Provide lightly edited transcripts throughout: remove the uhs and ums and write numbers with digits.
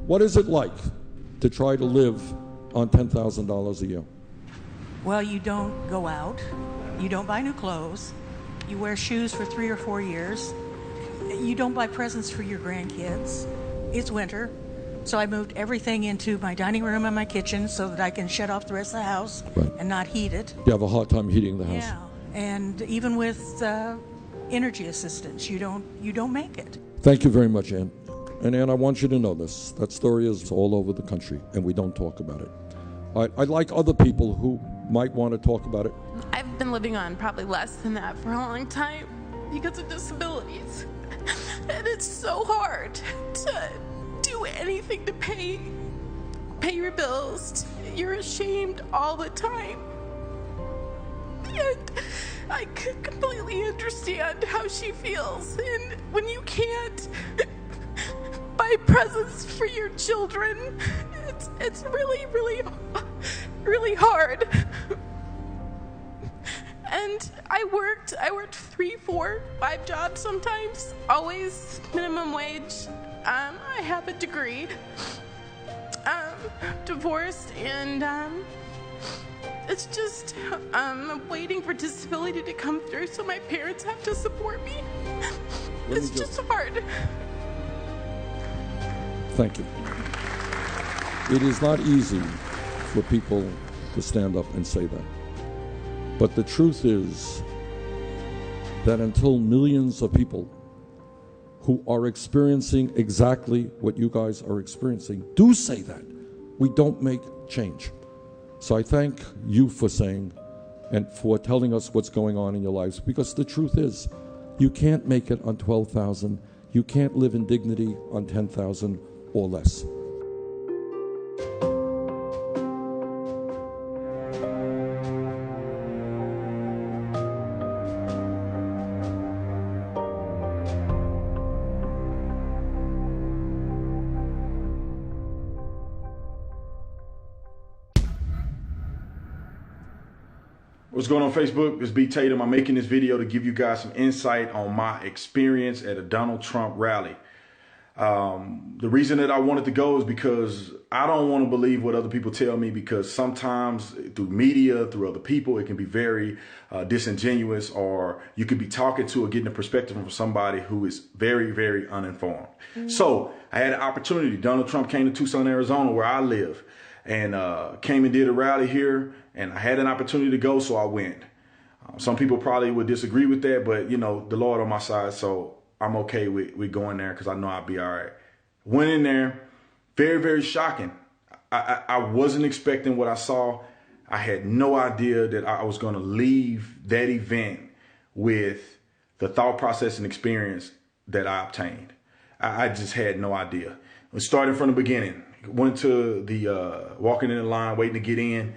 What is it like to try to live on $10,000 a year? Well, you don't go out. You don't buy new clothes. You wear shoes for 3 or 4 years. You don't buy presents for your grandkids. It's winter, so I moved everything into my dining room and my kitchen so that I can shut off the rest of the house and not heat it. You have a hard time heating the house. Yeah, and even with energy assistance, you don't make it. Thank you very much, Ann. And Ann, I want you to know this. That story is all over the country, and we don't talk about it. I'd like other people who might want to talk about it. I've been living on probably less than that for a long time because of disabilities. And it's so hard to do anything to pay your bills. You're ashamed all the time. And I could completely understand how she feels. And when you can't buy presents for your children, it's really, really, really hard. And I worked 3, 4, 5 jobs sometimes, always minimum wage. I have a degree, divorced, and it's just I'm waiting for disability to come through, so my parents have to support me. It's just hard. Thank you. It is not easy for people to stand up and say that. But the truth is that until millions of people who are experiencing exactly what you guys are experiencing do say that, we don't make change. So I thank you for saying and for telling us what's going on in your lives, because the truth is you can't make it on $12,000. You can't live in dignity on $10,000 or less. What's going on Facebook? It's B. Tatum. I'm making this video to give you guys some insight on my experience at a Donald Trump rally. The reason that I wanted to go is because I don't want to believe what other people tell me, because sometimes through media, through other people, it can be very disingenuous, or you could be talking to or getting a perspective from somebody who is very, very uninformed. So I had an opportunity. Donald Trump came to Tucson, Arizona, where I live, and came and did a rally here, and I had an opportunity to go, so I went. Some people probably would disagree with that, but you know, the Lord on my side, so I'm okay with going there because I know I'll be all right. Went in there, very, very shocking. I wasn't expecting what I saw. I had no idea that I was going to leave that event with the thought process and experience that I obtained. I just had no idea. Starting from the beginning, went to the walking in the line, waiting to get in.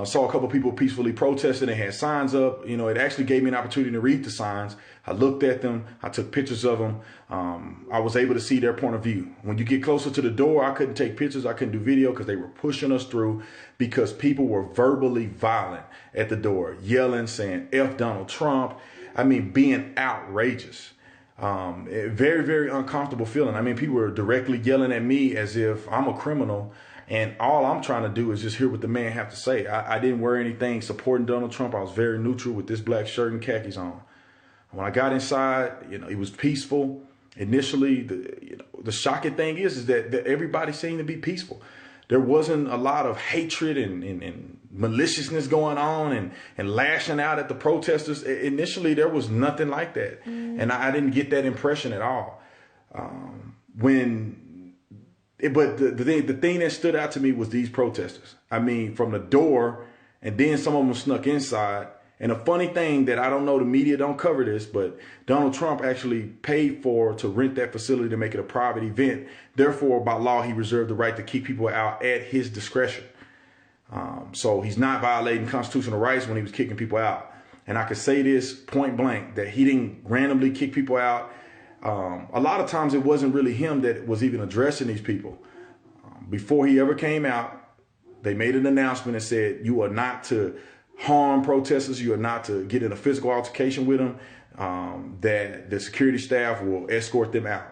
Saw a couple people peacefully protesting. They had signs up. You know, it actually gave me an opportunity to read the signs. I looked at them. I took pictures of them. I was able to see their point of view. When you get closer to the door, I couldn't take pictures. I couldn't do video because they were pushing us through, because people were verbally violent at the door, yelling, saying F Donald Trump. I mean, being outrageous. Very, very uncomfortable feeling. I mean, people were directly yelling at me as if I'm a criminal. And all I'm trying to do is just hear what the man have to say. I didn't wear anything supporting Donald Trump. I was very neutral with this black shirt and khakis on. When I got inside, you know, it was peaceful. Initially, the shocking thing is that everybody seemed to be peaceful. There wasn't a lot of hatred and maliciousness going on and lashing out at the protesters. Initially, there was nothing like that. And I didn't get that impression at all. But the thing that stood out to me was these protesters. I mean, from the door, and then some of them snuck inside. And a funny thing that I don't know, the media don't cover this, but Donald Trump actually paid to rent that facility to make it a private event. Therefore, by law, he reserved the right to keep people out at his discretion. So he's not violating constitutional rights when he was kicking people out. And I could say this point blank, that he didn't randomly kick people out. A lot of times it wasn't really him that was even addressing these people. Before he ever came out, they made an announcement and said, you are not to harm protesters. You are not to get in a physical altercation with them, that the security staff will escort them out.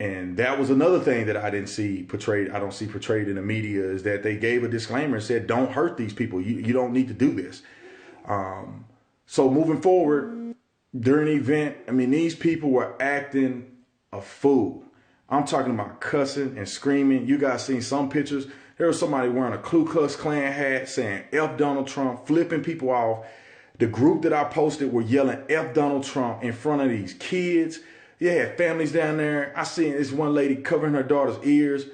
And that was another thing that I don't see portrayed in the media, is that they gave a disclaimer and said, don't hurt these people. You don't need to do this. So moving forward, during the event, I mean, these people were acting a fool. I'm talking about cussing and screaming. You guys seen some pictures. There was somebody wearing a Ku Klux Klan hat saying F Donald Trump, flipping people off. The group that I posted were yelling F Donald Trump in front of these kids. You had families down there. I seen this one lady covering her daughter's ears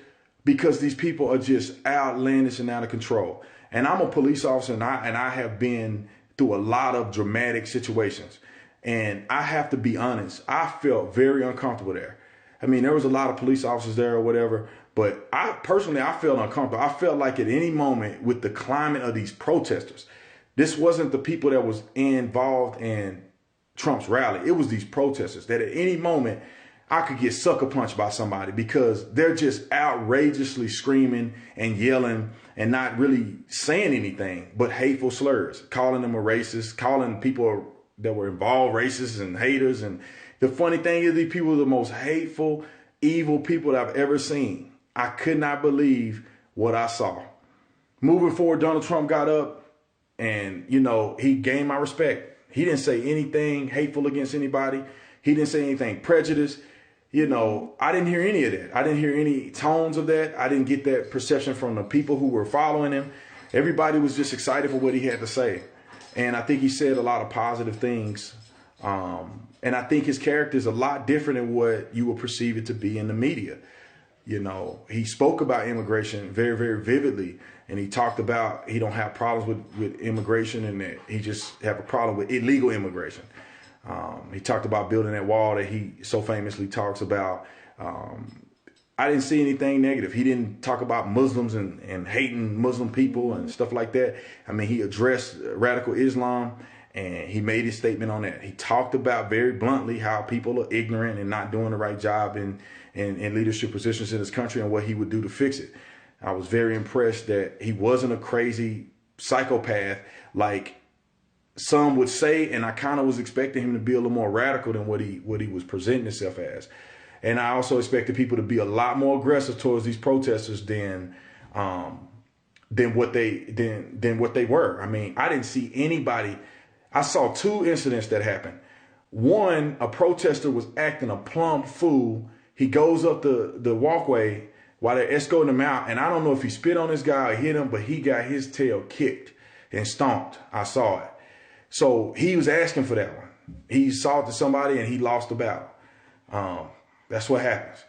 because these people are just outlandish and out of control. And I'm a police officer, and I have been through a lot of dramatic situations. And I have to be honest, I felt very uncomfortable there. I mean, there was a lot of police officers there or whatever, but I personally felt uncomfortable. I felt like at any moment with the climate of these protesters, this wasn't the people that was involved in Trump's rally. It was these protesters that at any moment I could get sucker punched by somebody, because they're just outrageously screaming and yelling and not really saying anything but hateful slurs, calling them a racist, calling people that were involved racists and haters. And the funny thing is, these people are the most hateful, evil people that I've ever seen. I could not believe what I saw. Moving forward, Donald Trump got up and, you know, he gained my respect. He didn't say anything hateful against anybody. He didn't say anything prejudiced. You know, I didn't hear any of that. I didn't hear any tones of that. I didn't get that perception from the people who were following him. Everybody was just excited for what he had to say. And I think he said a lot of positive things. And I think his character is a lot different than what you would perceive it to be in the media. You know, he spoke about immigration very, very vividly. And he talked about he don't have problems with immigration, and that he just have a problem with illegal immigration. He talked about building that wall that he so famously talks about. I didn't see anything negative. He didn't talk about Muslims and hating Muslim people and stuff like that. I mean, he addressed radical Islam, and he made his statement on that. He talked about very bluntly how people are ignorant and not doing the right job in leadership positions in this country, and what he would do to fix it. I was very impressed that he wasn't a crazy psychopath like some would say, and I kind of was expecting him to be a little more radical than what he was presenting himself as. And I also expected people to be a lot more aggressive towards these protesters than what they were. I mean, I didn't see anybody. I saw two incidents that happened. One, a protester was acting a plumb fool. He goes up the walkway while they're escorting him out, and I don't know if he spit on this guy or hit him, but he got his tail kicked and stomped. I saw it. So he was asking for that one. He assaulted somebody and he lost the battle. That's what happens.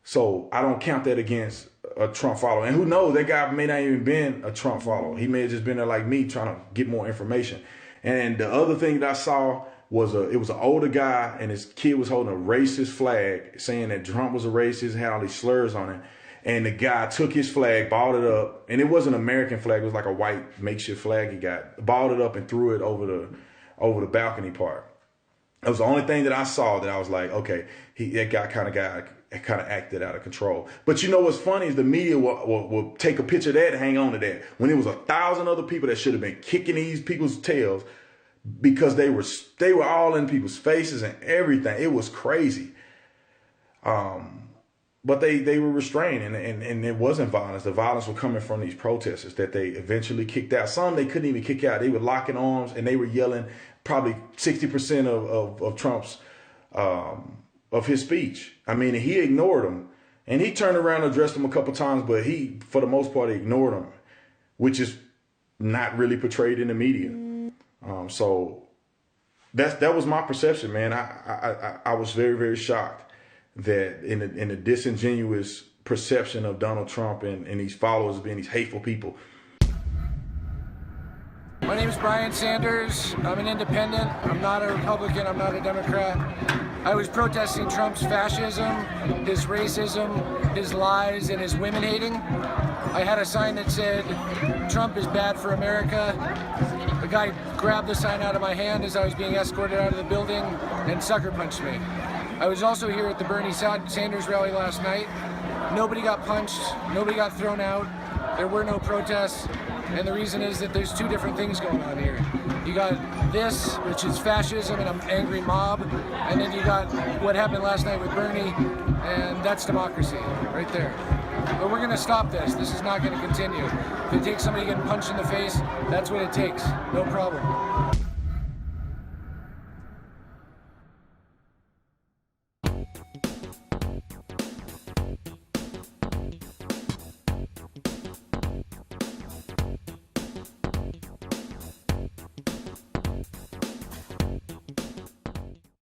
So I don't count that against a Trump follower. And who knows, that guy may not even been a Trump follower. He may have just been there like me, trying to get more information. And the other thing that I saw was it was an older guy, and his kid was holding a racist flag saying that Trump was a racist, had all these slurs on it. And the guy took his flag, balled it up, and it wasn't an American flag. It was like a white makeshift flag he got. Balled it up and threw it over the balcony part. It was the only thing that I saw that I was like, okay, that guy kind of acted out of control. But you know what's funny is the media will take a picture of that and hang on to that, when it was 1,000 other people that should have been kicking these people's tails because they were all in people's faces and everything. It was crazy. But they were restrained, and it wasn't violence. The violence was coming from these protesters that they eventually kicked out. Some they couldn't even kick out. They were locking arms, and they were yelling probably 60% of Trump's, of his speech. I mean, he ignored them, and he turned around and addressed them a couple times, but he, for the most part, ignored them, which is not really portrayed in the media. So that was my perception, man. I was very, very shocked that in the disingenuous perception of Donald Trump and these followers being these hateful people. My name is Brian Sanders. I'm an independent. I'm not a Republican. I'm not a Democrat. I was protesting Trump's fascism, his racism, his lies, and his women hating. I had a sign that said, "Trump is bad for America." The guy grabbed the sign out of my hand as I was being escorted out of the building and sucker punched me. I was also here at the Bernie Sanders rally last night. Nobody got punched, nobody got thrown out, there were no protests. And the reason is that there's two different things going on here. You got this, which is fascism and an angry mob, and then you got what happened last night with Bernie, and that's democracy, right there. But we're gonna stop this. This is not gonna continue. If it takes somebody getting punched in the face, that's what it takes. No problem.